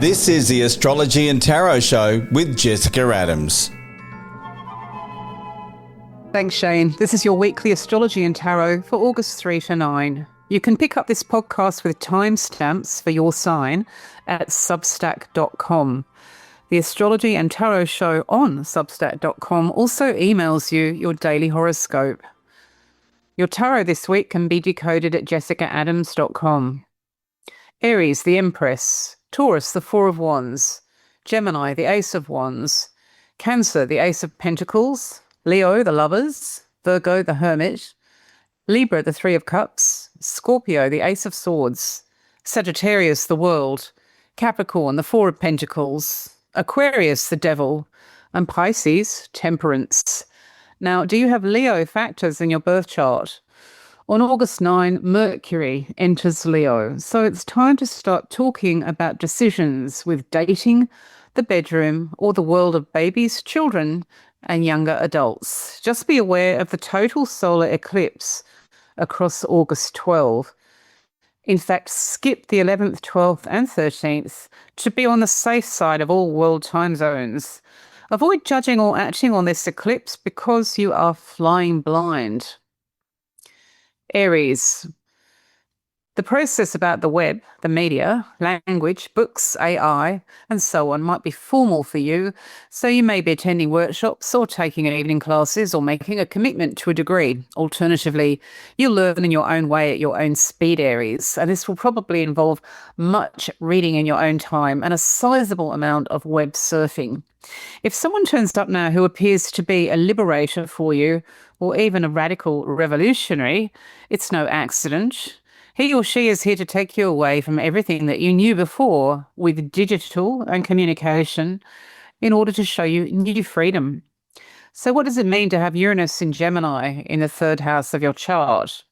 This is the Astrology and Tarot Show with Jessica Adams. Thanks, Shane. This is your weekly Astrology and Tarot for August 3 to 9. You can pick up this podcast with timestamps for your sign at substack.com. The Astrology and Tarot Show on substack.com also emails you your daily horoscope. Your tarot this week can be decoded at jessicaadams.com. Aries, the Empress. Taurus, the Four of Wands. Gemini, the Ace of Wands. Cancer, the Ace of Pentacles. Leo, the Lovers. Virgo, the Hermit. Libra, the Three of Cups. Scorpio, the Ace of Swords. Sagittarius, the World. Capricorn, the Four of Pentacles. Aquarius, the Devil. And Pisces, Temperance. Now, do you have Leo factors in your birth chart? On August 9, Mercury enters Leo, so it's time to start talking about decisions with dating, the bedroom, or the world of babies, children, and younger adults. Just be aware of the total solar eclipse across August 12. In fact, skip the 11th, 12th, and 13th to be on the safe side of all world time zones. Avoid judging or acting on this eclipse because you are flying blind. Aries. The process about the web, the media, language, books, AI, and so on might be formal for you, so you may be attending workshops or taking evening classes or making a commitment to a degree. Alternatively, you'll learn in your own way at your own speed, Aries, and this will probably involve much reading in your own time and a sizable amount of web surfing. If someone turns up now who appears to be a liberator for you, or even a radical revolutionary, it's no accident. He or she is here to take you away from everything that you knew before with digital and communication in order to show you new freedom. So what does it mean to have Uranus in Gemini in the third house of your chart?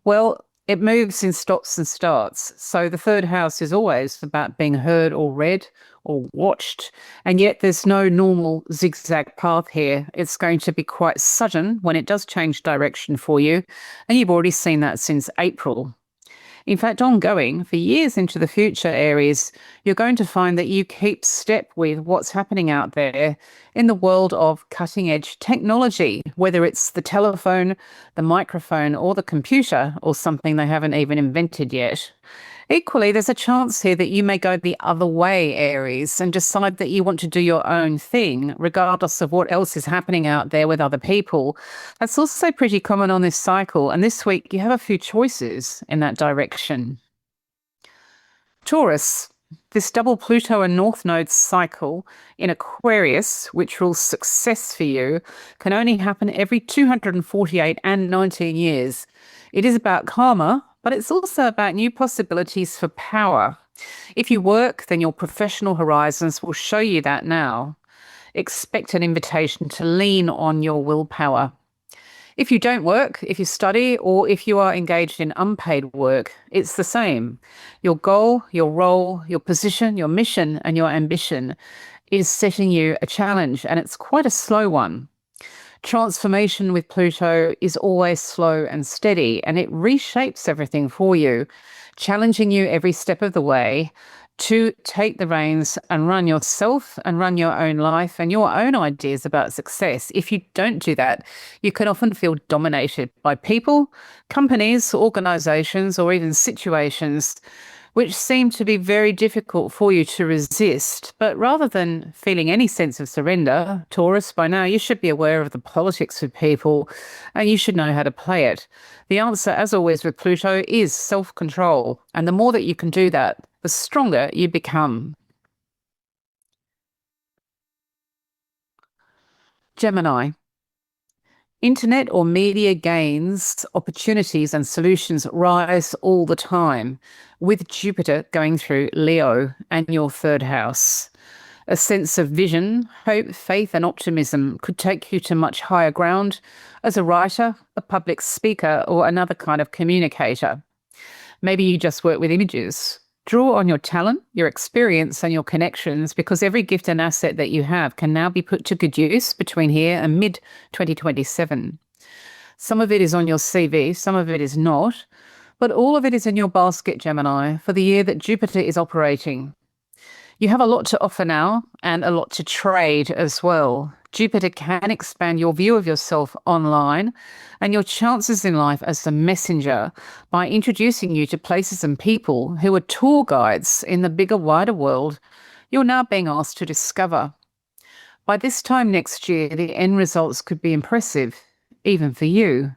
Well, it moves in stops and starts. So the third house is always about being heard or read or watched, and yet there's no normal zigzag path here. It's going to be quite sudden when it does change direction for you, and you've already seen that since April. In fact, ongoing, for years into the future, Aries, you're going to find that you keep step with what's happening out there in the world of cutting-edge technology, whether it's the telephone, the microphone, or the computer, or something they haven't even invented yet. Equally, there's a chance here that you may go the other way, Aries, and decide that you want to do your own thing, regardless of what else is happening out there with other people. That's also pretty common on this cycle, and this week you have a few choices in that direction. Taurus, this double Pluto and North Node cycle in Aquarius, which rules success for you, can only happen every 248 and 19 years. It is about karma, but it's also about new possibilities for power. If you work, then your professional horizons will show you that now. Expect an invitation to lean on your willpower. If you don't work, if you study, or if you are engaged in unpaid work, it's the same. Your goal, your role, your position, your mission, and your ambition is setting you a challenge, and it's quite a slow one. Transformation with Pluto is always slow and steady, and it reshapes everything for you, challenging you every step of the way to take the reins and run yourself and run your own life and your own ideas about success. If you don't do that, you can often feel dominated by people, companies, organizations, or even situations which seem to be very difficult for you to resist. But rather than feeling any sense of surrender, Taurus, by now you should be aware of the politics of people and you should know how to play it. The answer, as always with Pluto, is self-control. And the more that you can do that, the stronger you become. Gemini. Internet or media gains, opportunities and solutions rise all the time, with Jupiter going through Leo and your third house. A sense of vision, hope, faith and optimism could take you to much higher ground as a writer, a public speaker, or another kind of communicator. Maybe you just work with images. Draw on your talent, your experience and your connections, because every gift and asset that you have can now be put to good use between here and mid-2027. Some of it is on your CV, some of it is not, but all of it is in your basket, Gemini, for the year that Jupiter is operating. You have a lot to offer now and a lot to trade as well. Jupiter can expand your view of yourself online and your chances in life as a messenger by introducing you to places and people who are tour guides in the bigger, wider world you're now being asked to discover. By this time next year, the end results could be impressive, even for you.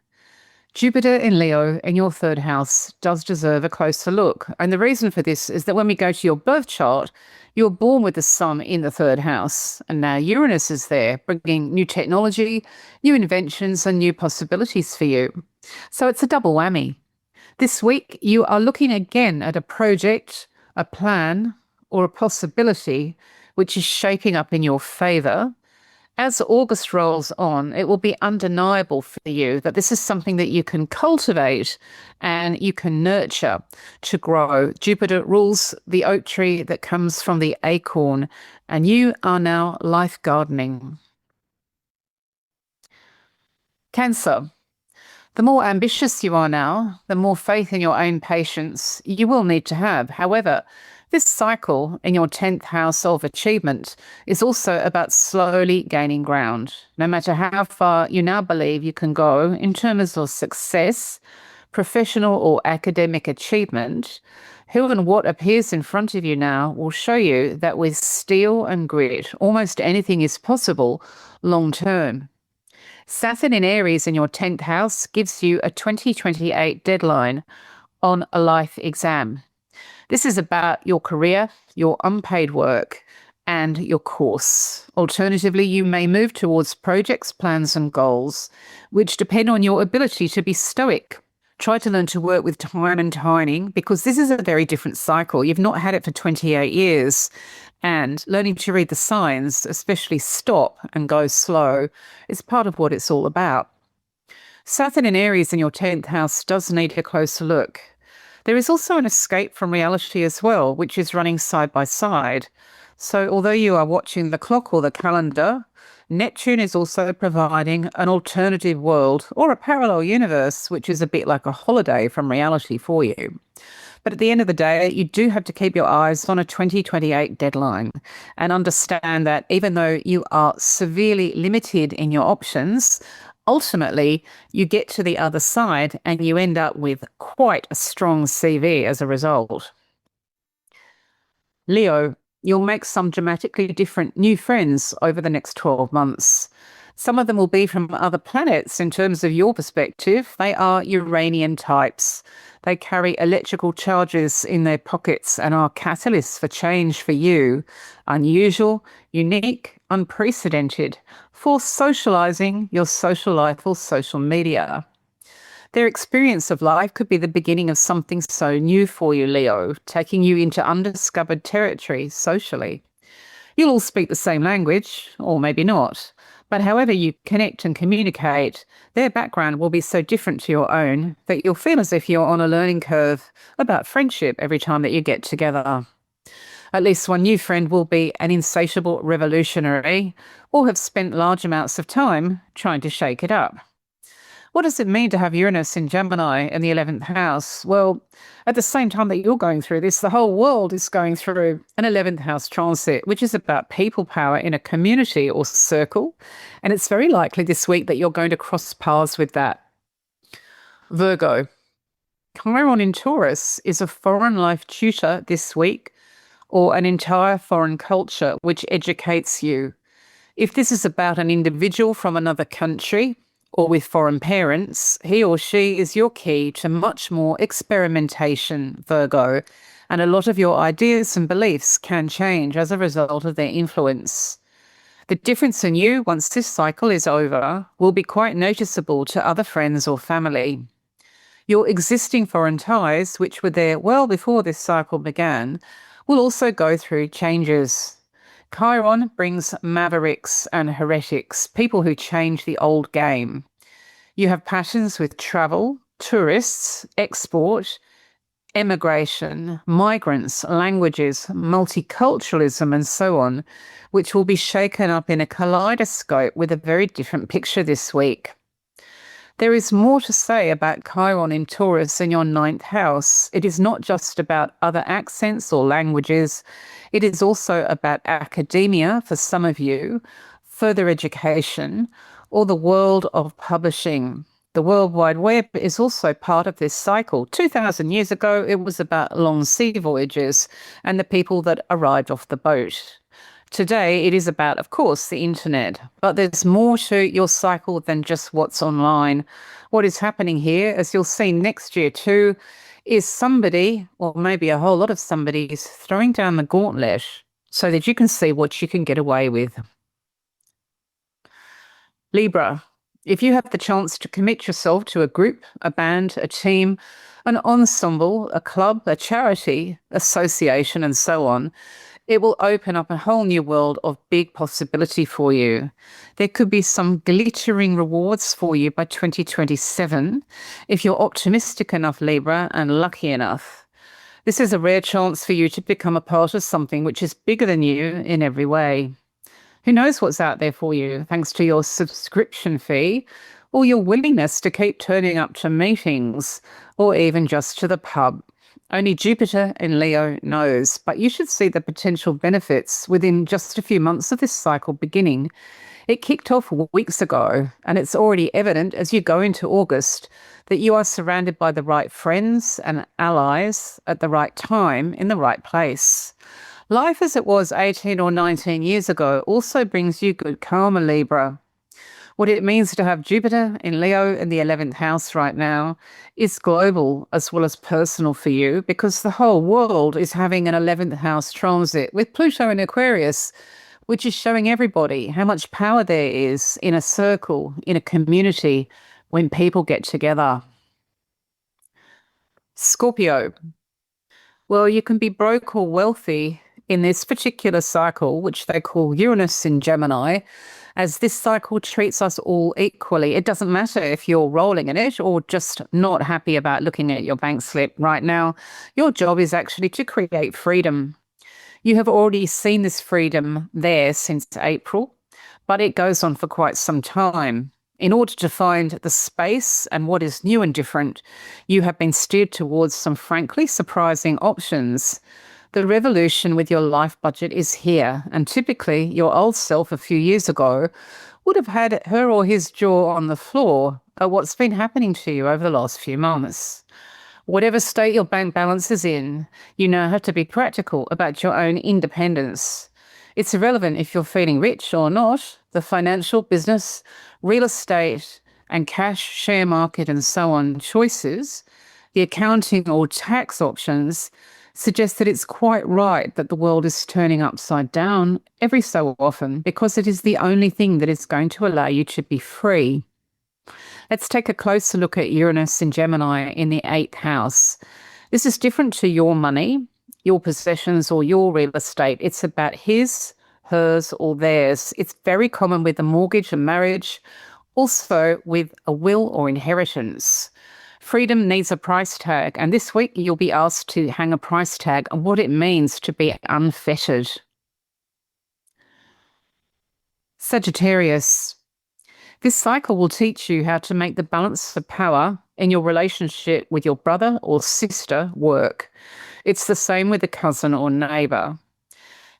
Jupiter in Leo in your third house does deserve a closer look. And the reason for this is that when we go to your birth chart, you're born with the sun in the third house. And now Uranus is there, bringing new technology, new inventions, and new possibilities for you. So it's a double whammy. This week, you are looking again at a project, a plan, or a possibility which is shaping up in your favour. As August rolls on, it will be undeniable for you that this is something that you can cultivate and you can nurture to grow. Jupiter rules the oak tree that comes from the acorn, and you are now life gardening. Cancer. The more ambitious you are now, the more faith in your own patience you will need to have. However, this cycle in your 10th house of achievement is also about slowly gaining ground. No matter how far you now believe you can go in terms of success, professional or academic achievement, who and what appears in front of you now will show you that with steel and grit, almost anything is possible long term. Saturn in Aries in your 10th house gives you a 2028 deadline on a life exam. This is about your career, your unpaid work, and your course. Alternatively, you may move towards projects, plans, and goals, which depend on your ability to be stoic. Try to learn to work with time and timing, because this is a very different cycle. You've not had it for 28 years. And learning to read the signs, especially stop and go slow, is part of what it's all about. Saturn in Aries in your 10th house does need a closer look. There is also an escape from reality as well, which is running side by side. So although you are watching the clock or the calendar, Neptune is also providing an alternative world or a parallel universe, which is a bit like a holiday from reality for you. But at the end of the day, you do have to keep your eyes on a 2028 deadline and understand that even though you are severely limited in your options, ultimately you get to the other side and you end up with quite a strong CV as a result. Leo, you'll make some dramatically different new friends over the next 12 months. Some of them will be from other planets in terms of your perspective. They are Uranian types. They carry electrical charges in their pockets and are catalysts for change for you. Unusual, unique, unprecedented for socializing your social life or social media. Their experience of life could be the beginning of something so new for you, Leo, taking you into undiscovered territory socially. You'll all speak the same language, or maybe not. But however you connect and communicate, their background will be so different to your own that you'll feel as if you're on a learning curve about friendship every time that you get together. At least one new friend will be an insatiable revolutionary or have spent large amounts of time trying to shake it up. What does it mean to have Uranus in Gemini in the 11th house? Well, at the same time that you're going through this, the whole world is going through an 11th house transit, which is about people power in a community or circle. And it's very likely this week that you're going to cross paths with that. Virgo. Chiron in Taurus is a foreign life tutor this week, or an entire foreign culture which educates you. If this is about an individual from another country, or with foreign parents, he or she is your key to much more experimentation, Virgo, and a lot of your ideas and beliefs can change as a result of their influence. The difference in you, once this cycle is over, will be quite noticeable to other friends or family. Your existing foreign ties, which were there well before this cycle began, will also go through changes. Chiron brings mavericks and heretics, people who change the old game. You have passions with travel, tourists, export, emigration, migrants, languages, multiculturalism, and so on, which will be shaken up in a kaleidoscope with a very different picture this week. There is more to say about Chiron in Taurus in your ninth house. It is not just about other accents or languages. It is also about academia for some of you, further education, or the world of publishing. The World Wide Web is also part of this cycle. 2,000 years ago, it was about long sea voyages and the people that arrived off the boat. Today, it is about, of course, the internet, but there's more to your cycle than just what's online. What is happening here, as you'll see next year too, is somebody, or maybe a whole lot of somebody's, throwing down the gauntlet so that you can see what you can get away with. Libra, if you have the chance to commit yourself to a group, a band, a team, an ensemble, a club, a charity, association, and so on, it will open up a whole new world of big possibility for you. There could be some glittering rewards for you by 2027 if you're optimistic enough, Libra, and lucky enough. This is a rare chance for you to become a part of something which is bigger than you in every way. Who knows what's out there for you thanks to your subscription fee or your willingness to keep turning up to meetings or even just to the pub. Only Jupiter in Leo knows, but you should see the potential benefits within just a few months of this cycle beginning. It kicked off weeks ago, and it's already evident as you go into August that you are surrounded by the right friends and allies at the right time in the right place. Life as it was 18 or 19 years ago also brings you good karma, Libra. What it means to have Jupiter in Leo in the 11th house right now is global as well as personal for you because the whole world is having an 11th house transit with Pluto in Aquarius, which is showing everybody how much power there is in a circle, in a community, when people get together. Scorpio. Well, you can be broke or wealthy in this particular cycle, which they call Uranus in Gemini, as this cycle treats us all equally. It doesn't matter if you're rolling in it or just not happy about looking at your bank slip right now. Your job is actually to create freedom. You have already seen this freedom there since April, but it goes on for quite some time. In order to find the space and what is new and different, you have been steered towards some frankly surprising options. The revolution with your life budget is here, and typically your old self a few years ago would have had her or his jaw on the floor at what's been happening to you over the last few months. Whatever state your bank balance is in, you now have to be practical about your own independence. It's irrelevant if you're feeling rich or not. The financial, business, real estate, and cash, share market, and so on choices, the accounting or tax options, suggest that it's quite right that the world is turning upside down every so often because it is the only thing that is going to allow you to be free. Let's take a closer look at Uranus in Gemini in the 8th house. This is different to your money, your possessions, or your real estate. It's about his, hers, or theirs. It's very common with a mortgage and marriage, also with a will or inheritance. Freedom needs a price tag, and this week you'll be asked to hang a price tag on what it means to be unfettered. Sagittarius. This cycle will teach you how to make the balance of power in your relationship with your brother or sister work. It's the same with a cousin or neighbour.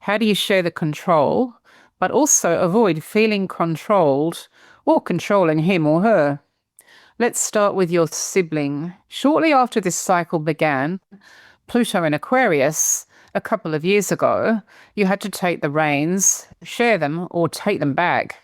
How do you share the control, but also avoid feeling controlled or controlling him or her? Let's start with your sibling. Shortly after this cycle began, Pluto in Aquarius, a couple of years ago, you had to take the reins, share them, or take them back.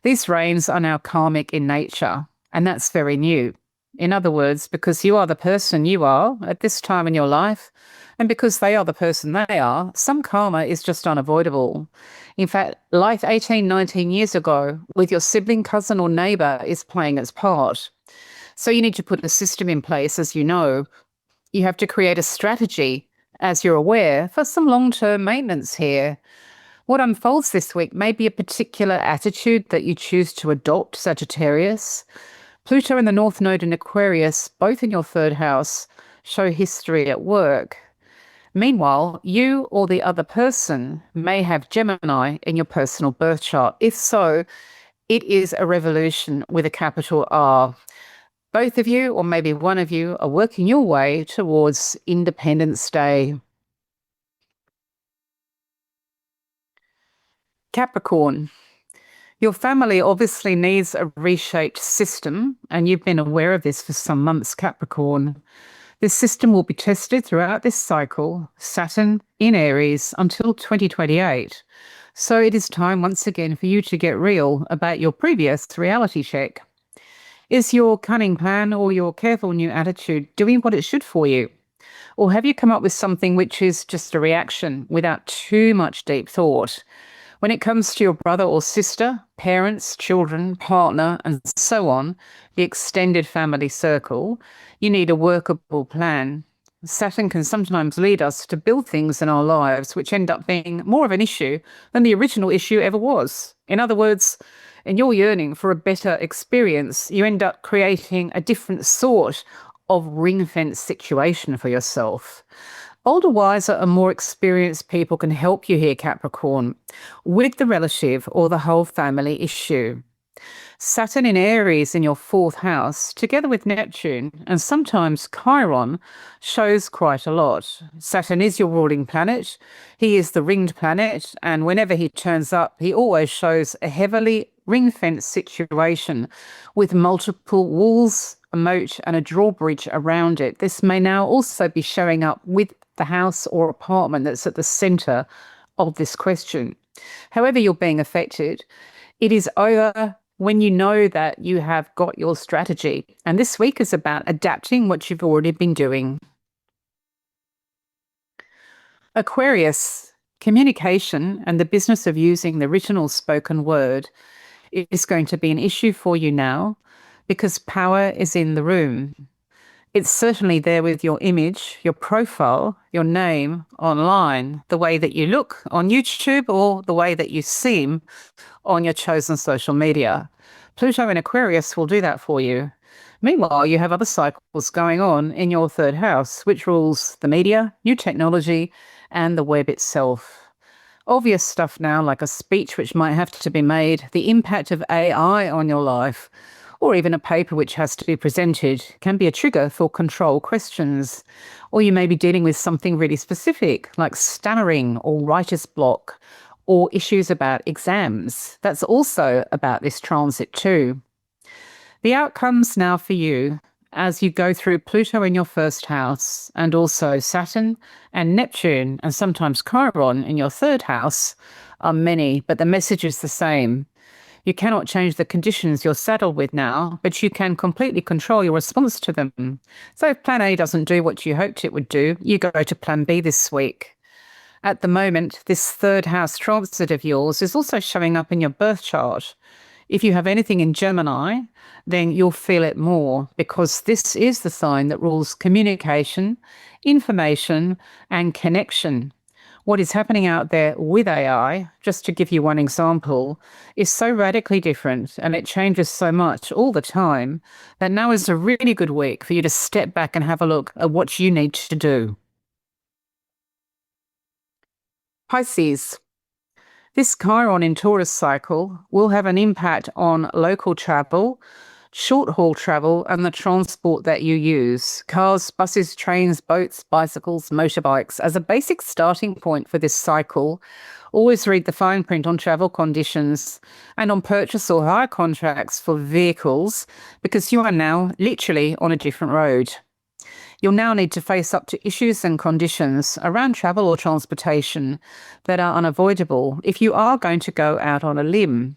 These reins are now karmic in nature, and that's very new. In other words, because you are the person you are at this time in your life, and because they are the person they are, some karma is just unavoidable. In fact, life 18, 19 years ago with your sibling, cousin, or neighbour is playing its part. So you need to put a system in place, as you know. You have to create a strategy, as you're aware, for some long-term maintenance here. What unfolds this week may be a particular attitude that you choose to adopt, Sagittarius. Pluto and the North Node in Aquarius, both in your 3rd house, show history at work. Meanwhile, you or the other person may have Gemini in your personal birth chart. If so, It is a revolution with a capital R. Both of you, or maybe one of you, are working your way towards Independence Day. Capricorn. Your family obviously needs a reshaped system, and you've been aware of this for some months, Capricorn. This system will be tested throughout this cycle, Saturn in Aries, until 2028. So it is time once again for you to get real about your previous reality check. Is your cunning plan or your careful new attitude doing what it should for you? Or have you come up with something which is just a reaction without too much deep thought? When it comes to your brother or sister, parents, children, partner, and so on, the extended family circle, you need a workable plan. Saturn can sometimes lead us to build things in our lives which end up being more of an issue than the original issue ever was. In other words, in your yearning for a better experience, you end up creating a different sort of ring-fence situation for yourself. Older, wiser, and more experienced people can help you here, Capricorn, with the relative or the whole family issue. Saturn in Aries in your fourth house, together with Neptune and sometimes Chiron, shows quite a lot. Saturn is your ruling planet. He is the ringed planet, and whenever he turns up, he always shows a heavily ring-fenced situation with multiple walls, a moat, and a drawbridge around it. This may now also be showing up with the house or apartment that's at the centre of this question. However you're being affected, it is over when you know that you have got your strategy. And this week is about adapting what you've already been doing. Aquarius, communication and the business of using the original spoken word is going to be an issue for you now because power is in the room. It's certainly there with your image, your profile, your name online, the way that you look on YouTube or the way that you seem on your chosen social media. Pluto in Aquarius will do that for you. Meanwhile, you have other cycles going on in your third house, which rules the media, new technology, and the web itself. Obvious stuff now, like a speech which might have to be made, the impact of AI on your life, or even a paper which has to be presented, can be a trigger for control questions. Or you may be dealing with something really specific, like stammering or writer's block, or issues about exams. That's also about this transit too. The outcomes now for you as you go through Pluto in your first house and also Saturn and Neptune and sometimes Chiron in your third house are many, but the message is the same. You cannot change the conditions you're saddled with now, but you can completely control your response to them. So if plan A doesn't do what you hoped it would do, you go to plan B this week. At the moment, this third house transit of yours is also showing up in your birth chart. If you have anything in Gemini, then you'll feel it more because this is the sign that rules communication, information, and connection. What is happening out there with AI, just to give you one example, is so radically different and it changes so much all the time that now is a really good week for you to step back and have a look at what you need to do. Pisces. This Chiron in Taurus cycle will have an impact on local travel, short-haul travel, and the transport that you use. Cars, buses, trains, boats, bicycles, motorbikes. As a basic starting point for this cycle, always read the fine print on travel conditions and on purchase or hire contracts for vehicles because you are now literally on a different road. You'll now need to face up to issues and conditions around travel or transportation that are unavoidable if you are going to go out on a limb.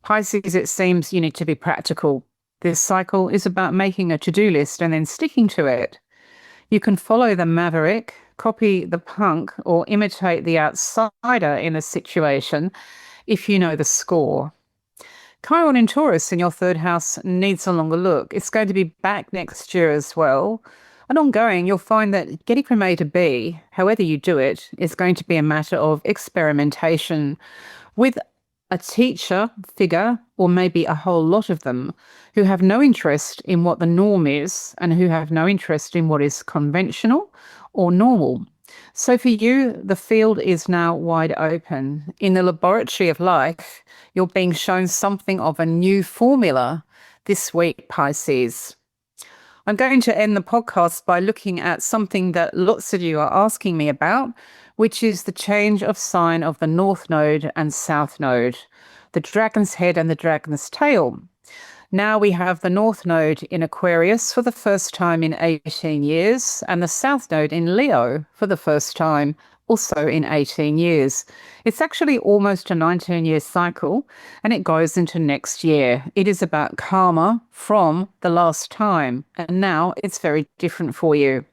Pisces, it seems you need to be practical. This cycle is about making a to-do list and then sticking to it. You can follow the maverick, copy the punk, or imitate the outsider in a situation if you know the score. Chiron in Taurus in your third house needs a longer look. It's going to be back next year as well. And ongoing, you'll find that getting from A to B, however you do it, is going to be a matter of experimentation with a teacher figure, or maybe a whole lot of them, who have no interest in what the norm is and who have no interest in what is conventional or normal. So for you, the field is now wide open. In the laboratory of life, you're being shown something of a new formula this week, Pisces. I'm going to end the podcast by looking at something that lots of you are asking me about, which is the change of sign of the North Node and South Node, the dragon's head and the dragon's tail. Now we have the North Node in Aquarius for the first time in 18 years, and the South Node in Leo for the first time also in 18 years. It's actually almost a 19-year cycle, and it goes into next year. It is about karma from the last time, and now it's very different for you.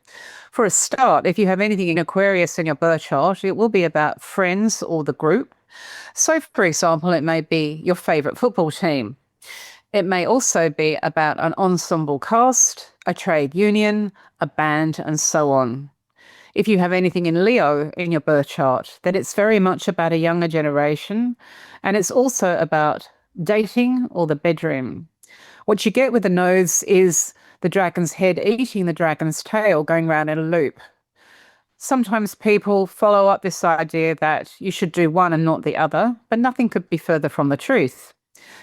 For a start, if you have anything in Aquarius in your birth chart, it will be about friends or the group. So, for example, it may be your favourite football team. It may also be about an ensemble cast, a trade union, a band, and so on. If you have anything in Leo in your birth chart, then it's very much about a younger generation, and it's also about dating or the bedroom. What you get with the nodes is the dragon's head eating the dragon's tail, going round in a loop. Sometimes people follow up this idea that you should do one and not the other, but nothing could be further from the truth.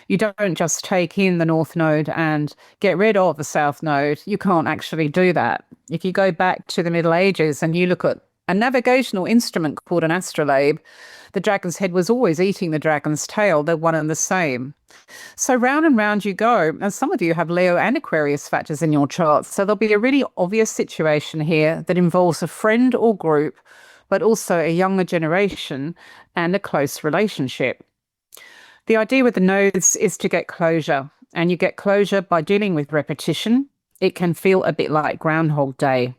You don't just take in the North Node and get rid of the South Node. You can't actually do that. If you go back to the Middle Ages and you look at a navigational instrument called an astrolabe, the dragon's head was always eating the dragon's tail. They're one and the same. So round and round you go. And some of you have Leo and Aquarius factors in your charts. So there'll be a really obvious situation here that involves a friend or group, but also a younger generation and a close relationship. The idea with the nodes is to get closure, and you get closure by dealing with repetition. It can feel a bit like Groundhog Day.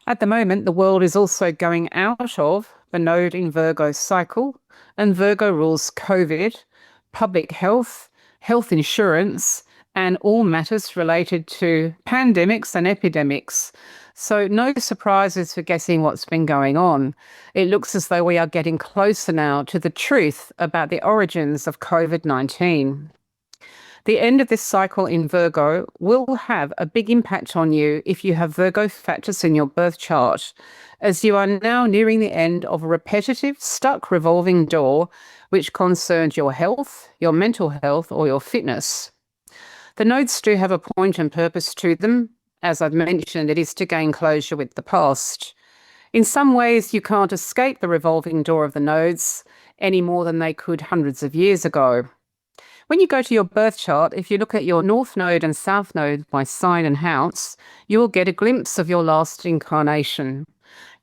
At the moment, the world is also going out of the node in Virgo cycle, and Virgo rules COVID, public health, health insurance, and all matters related to pandemics and epidemics. So no surprises for guessing what's been going on. It looks as though we are getting closer now to the truth about the origins of COVID-19. The end of this cycle in Virgo will have a big impact on you if you have Virgo factors in your birth chart, as you are now nearing the end of a repetitive, stuck revolving door which concerns your health, your mental health, or your fitness. The nodes do have a point and purpose to them. As I've mentioned, it is to gain closure with the past. In some ways, you can't escape the revolving door of the nodes any more than they could hundreds of years ago. When you go to your birth chart, if you look at your North Node and South Node by sign and house, you will get a glimpse of your last incarnation,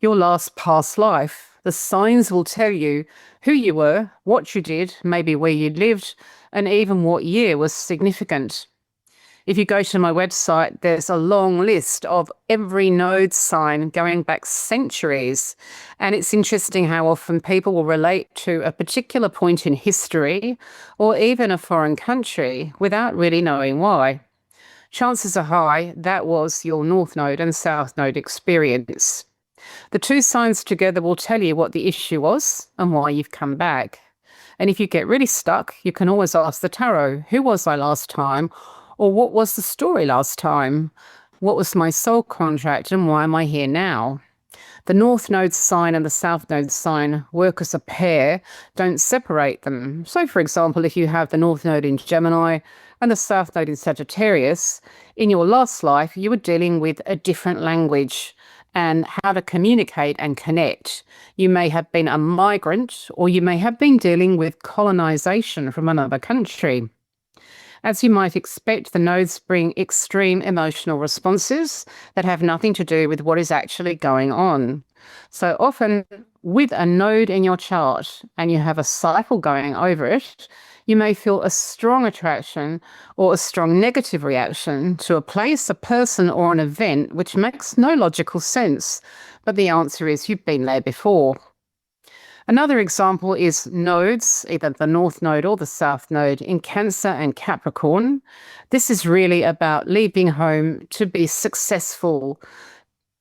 your last past life. The signs will tell you who you were, what you did, maybe where you lived, and even what year was significant. If you go to my website, there's a long list of every node sign going back centuries. And it's interesting how often people will relate to a particular point in history or even a foreign country without really knowing why. Chances are high that was your North Node and South Node experience. The two signs together will tell you what the issue was and why you've come back. And if you get really stuck, you can always ask the tarot, who was I last time? Or what was the story last time? What was my soul contract and why am I here now? The North Node sign and the South Node sign work as a pair, don't separate them. So for example, if you have the North Node in Gemini and the South Node in Sagittarius, in your last life you were dealing with a different language and how to communicate and connect. You may have been a migrant or you may have been dealing with colonization from another country. As you might expect, the nodes bring extreme emotional responses that have nothing to do with what is actually going on. So often with a node in your chart and you have a cycle going over it, you may feel a strong attraction or a strong negative reaction to a place, a person, or an event which makes no logical sense. But the answer is you've been there before. Another example is nodes, either the North Node or the South Node in Cancer and Capricorn. This is really about leaving home to be successful,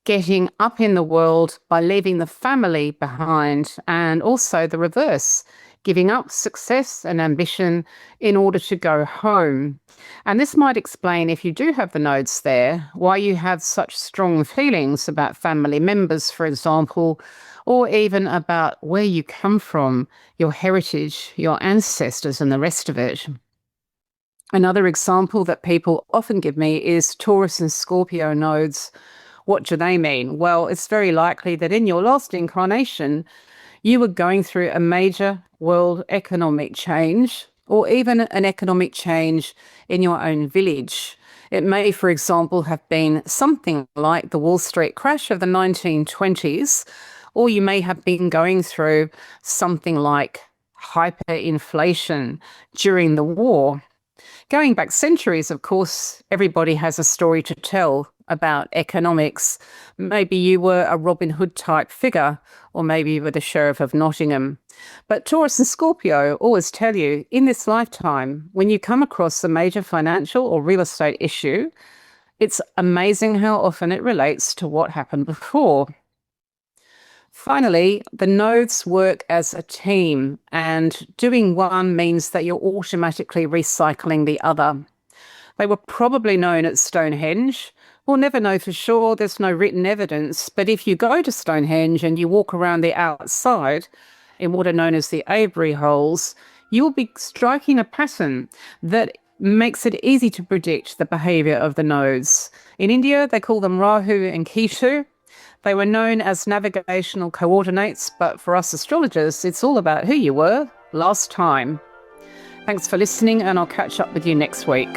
getting up in the world by leaving the family behind, and also the reverse, giving up success and ambition in order to go home. And this might explain, if you do have the nodes there, why you have such strong feelings about family members, for example, or even about where you come from, your heritage, your ancestors, and the rest of it. Another example that people often give me is Taurus and Scorpio nodes. What do they mean? Well, it's very likely that in your last incarnation, you were going through a major world economic change, or even an economic change in your own village. It may, for example, have been something like the Wall Street crash of the 1920s, or you may have been going through something like hyperinflation during the war. Going back centuries, of course, everybody has a story to tell about economics. Maybe you were a Robin Hood type figure, or maybe you were the Sheriff of Nottingham. But Taurus and Scorpio always tell you, in this lifetime, when you come across a major financial or real estate issue, it's amazing how often it relates to what happened before. Finally, the nodes work as a team, and doing one means that you're automatically recycling the other. They were probably known at Stonehenge. We'll never know for sure, there's no written evidence, but if you go to Stonehenge and you walk around the outside in what are known as the Avery holes, you'll be striking a pattern that makes it easy to predict the behaviour of the nodes. In India, they call them Rahu and Ketu. They were known as navigational coordinates, but for us astrologers, it's all about who you were last time. Thanks for listening, and I'll catch up with you next week.